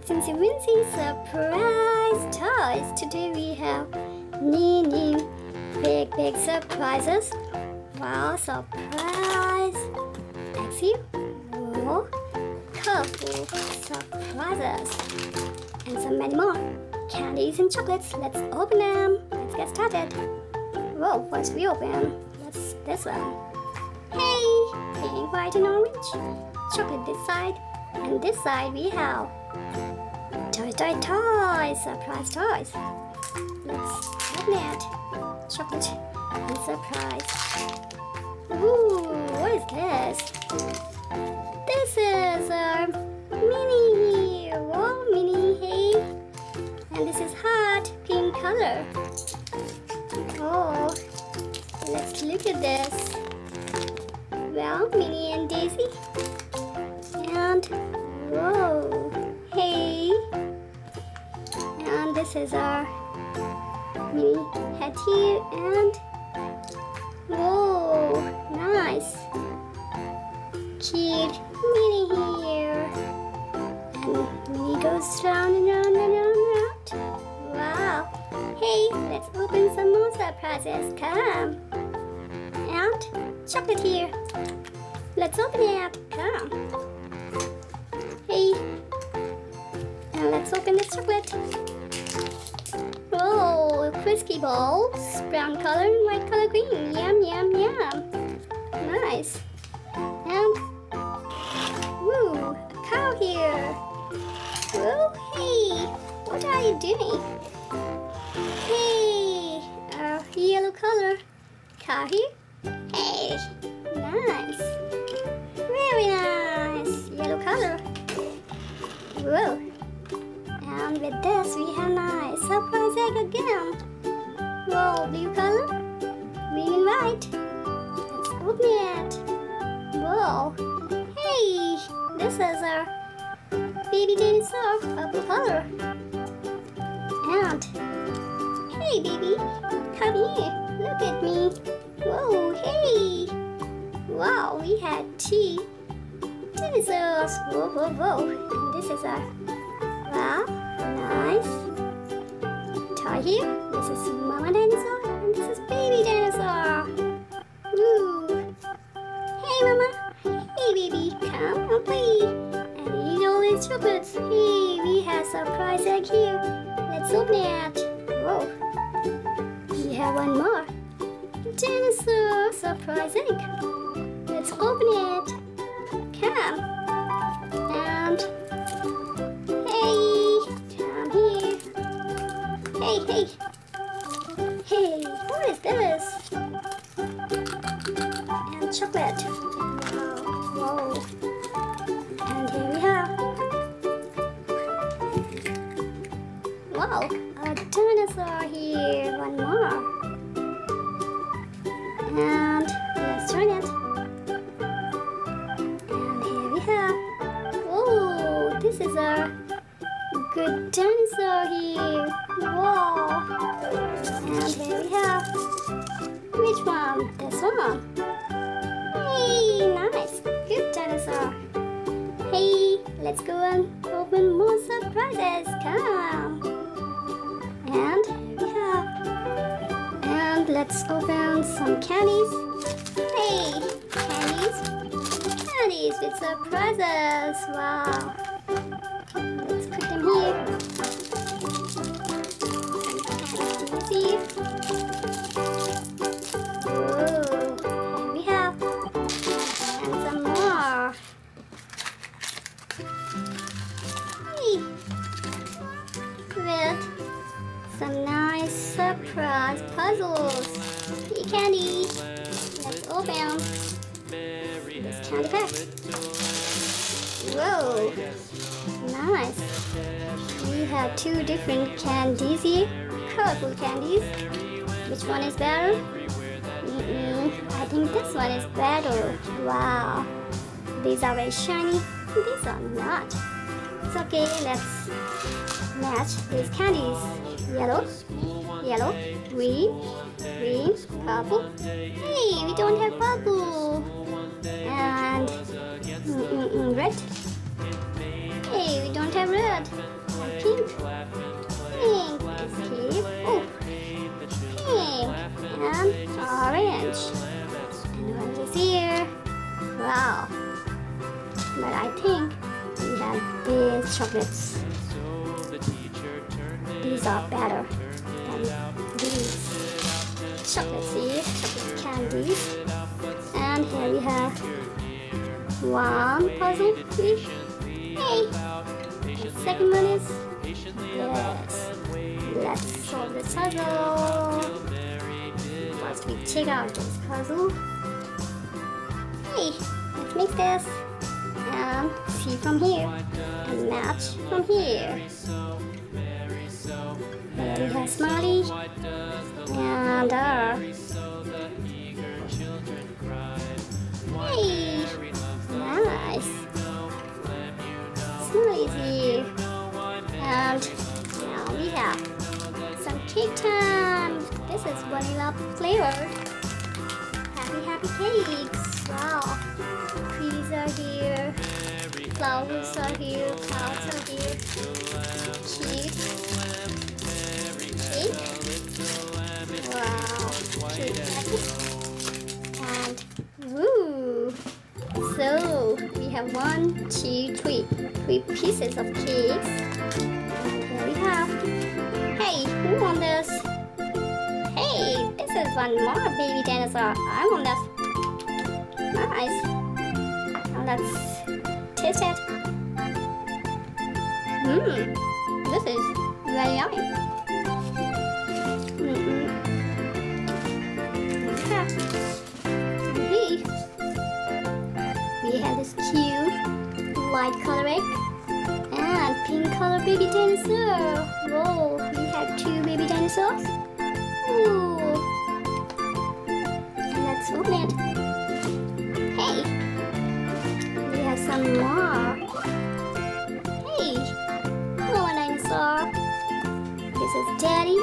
Teensy Wincy surprise toys. Today we have new big surprises. Wow, surprise! Exit. Whoa, colorful surprises. And so many more. Candies and chocolates. Let's open them. Let's get started. Whoa, first we open. What's this one? Hey! Pink, white and orange. Chocolate this side. And this side we have toys, surprise toys. Let's open it. Chocolate and surprise. Ooh, what is this? This is a mini. Whoa, mini, hey. And this is hot pink color. Oh, let's look at this. Well, Minnie and Daisy. And whoa, hey. And this is our mini head here. And whoa, nice. Cute Minnie here. And Minnie goes round and round and round and round. Wow. Hey, let's open some more surprises. Come. And chocolate here. Let's open it. Come. Hey. And let's open this chocolate. Oh, crispy balls. Brown color and white color green. Yum, yum, yum. Nice. And woo, a cow here. Whoa, hey. What are you doing? Hey, yellow color. Cow here. Hey, nice. Very nice. Yellow color. Whoa. And with this we have nice surprise egg again. Whoa, blue color. Green and white. Let's open it. Whoa. Hey, this is our baby dinosaur. Purple color. And hey baby, come here. Look at me. Whoa, hey. Wow, we had 2 dinosaurs. Whoa, whoa, whoa. And this is our, wow, nice. Toy here. This is mama dinosaur and this is baby dinosaur. Woo. Hey mama. Hey baby, come and play. And eat all these chocolates. Hey, we have surprise egg here. Let's open it. Whoa. We have one more. Dinosaur surprise egg. Let's open it. Come. And hey, come here. Hey, hey. Hey, what is this? And chocolate. Wow, whoa. And here we have. Wow, a dinosaur here. One more. And let's turn it. And here we have. Oh, this is our good dinosaur here. Wow. And here we have. Which one? This one. Hey, nice. Good dinosaur. Hey, let's go and open more surprises. Come. And here we have. And let's open some candies. Hey, candies with surprises. Wow. Let's put them here. Some candies here. Whoa, here we have. And some more. Hey, with some nice surprise puzzles. Hey, candy. Let's open this candy pack. Whoa, nice. We have 2 different candies here. Colorful candies. Which one is better? I think this one is better. Wow. These are very shiny. These are not. It's okay. Let's match these candies. Yellow, green, purple. Hey, we don't have purple. And red. Hey, we don't have red. red, and pink. Pink is here. Oh, pink and orange. And orange is here. Wow. But I think we have these chocolates. These are better than these. Chocolates here, chocolate candies. And here we have one puzzle piece. Hey! The second one is yes. Let's solve this puzzle. First we check out this puzzle. Hey, let's mix this and see from here and match from here. There we have Smiley and hey, nice. Smiley is here. And now we have some cake time. This is vanilla flavored. Happy cakes. Wow. Trees are here. Flowers are here. Clouds are here. Cake. Wow. Cake. And woo. So we have 1, 2, 3 pieces of cakes. And here we have. Hey, who wants this? Hey, this is one more baby dinosaur. I want this. Nice. Now let's taste it. This is very yummy. We have this cute white color egg and pink color baby dinosaur. Whoa, we have 2 baby dinosaurs. Ooh. Let's open it. Hey, we have some more. Hey, more dinosaur. This is Daddy.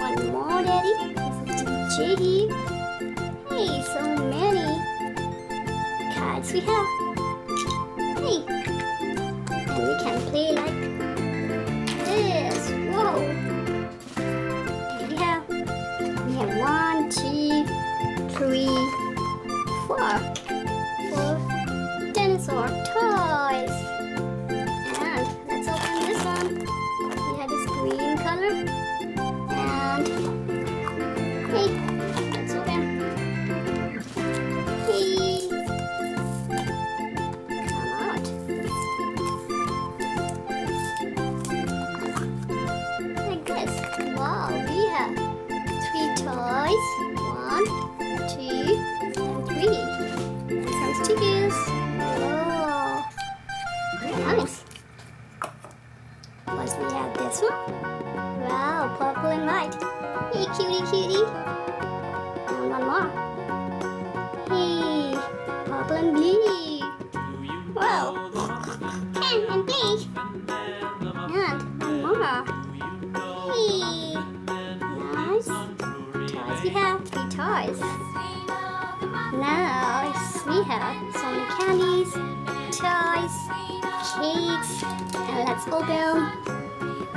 One more Daddy. This is DJ. Hey, so many cards we have. Hey, and we can play like this. Whoa. Here we have 1, 2, 3, 4 dinosaur toys. And let's open this one. We have this green color. And hey, let's open. Hey, come out. Like this. Wow, we have 3 toys. 1, 2, and 3. And some stickers. Whoa, nice. First we have this one. Wow, purple and white. Hey, cutie. And one more. Hey, purple and blue. Wow. And blue. And one more. Hey, nice. Toys we have 3 toys. Now we have so many candies, toys, cakes, and let's open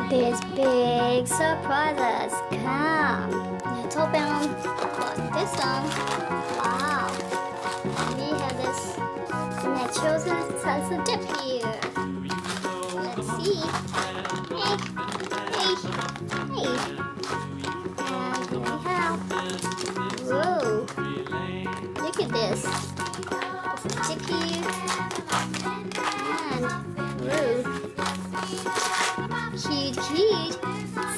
these big surprises. Come, let's open this one. Wow, we have this nachos and salsa dip here. Let's see. Hey. And here we have. Whoa, look at this. This is dip here. And whoa. Cute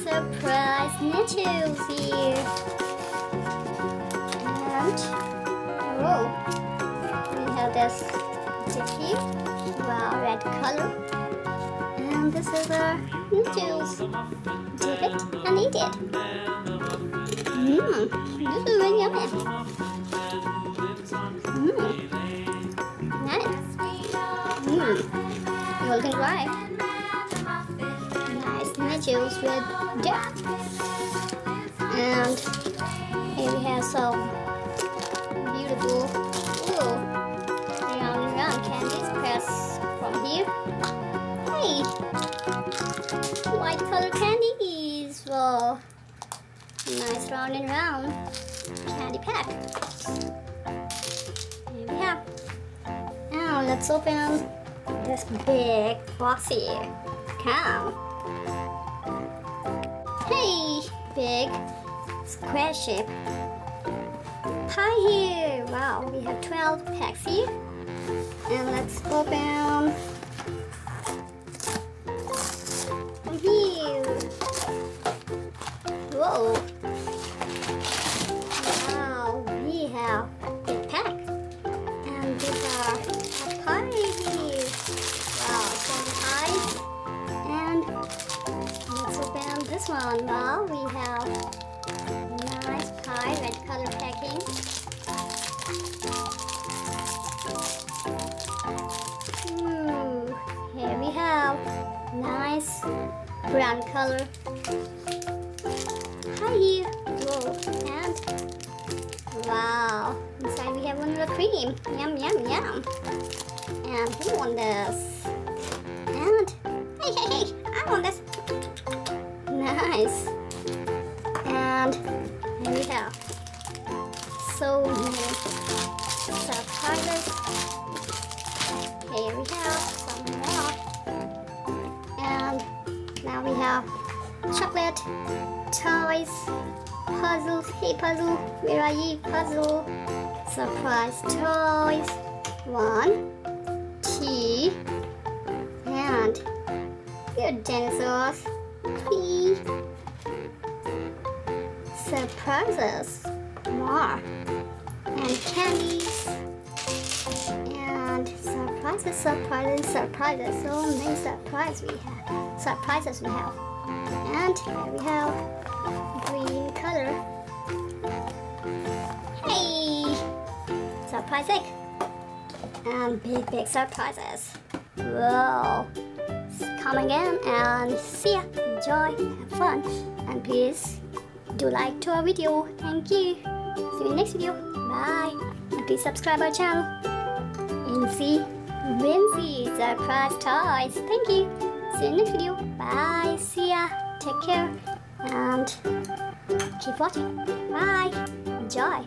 surprise nachos here. And whoa, we have this dip here. Wow, red color. And this is our nachos. Dip it and eat it. This is very yummy. Nice. You all can try. Nice nachos with dip. And here we have some beautiful round candies pressed from here. Hey, Hey! White color candies. Whoa. Nice round and round candy pack. Here we have. Now let's open this big box here. Come. Hey! Big square shape pie here. Wow, we have 12 packs here. And let's open from here. Whoa. Wow, we have a pack. And these are a pie here. Wow, some pies. And let's open this one. Wow, we have nice pie, red color packing. Here we have nice brown color pie here. Whoa, and wow, inside we have vanilla cream. Yum, yum, yum. And who wants this? And hey, I want this. Nice. And here we have so many surprises. Here we have some more. And now we have chocolate, toys, puzzles. Hey puzzle, where are you, puzzle? Surprise toys. 1, 2, and good dinosaurs. 3. Surprises. More. And candies. And surprises. So many surprises we have. And here we have green color. Hey! Surprise egg. And big surprises. Whoa! Come again and see ya. Enjoy, have fun. And please do like to our video. Thank you. See you in the next video. Bye. And please subscribe our channel. Incy Wincy Surprise Toys. Thank you. See you in the next video. Bye. See ya. Take care. And keep watching. Bye. Enjoy.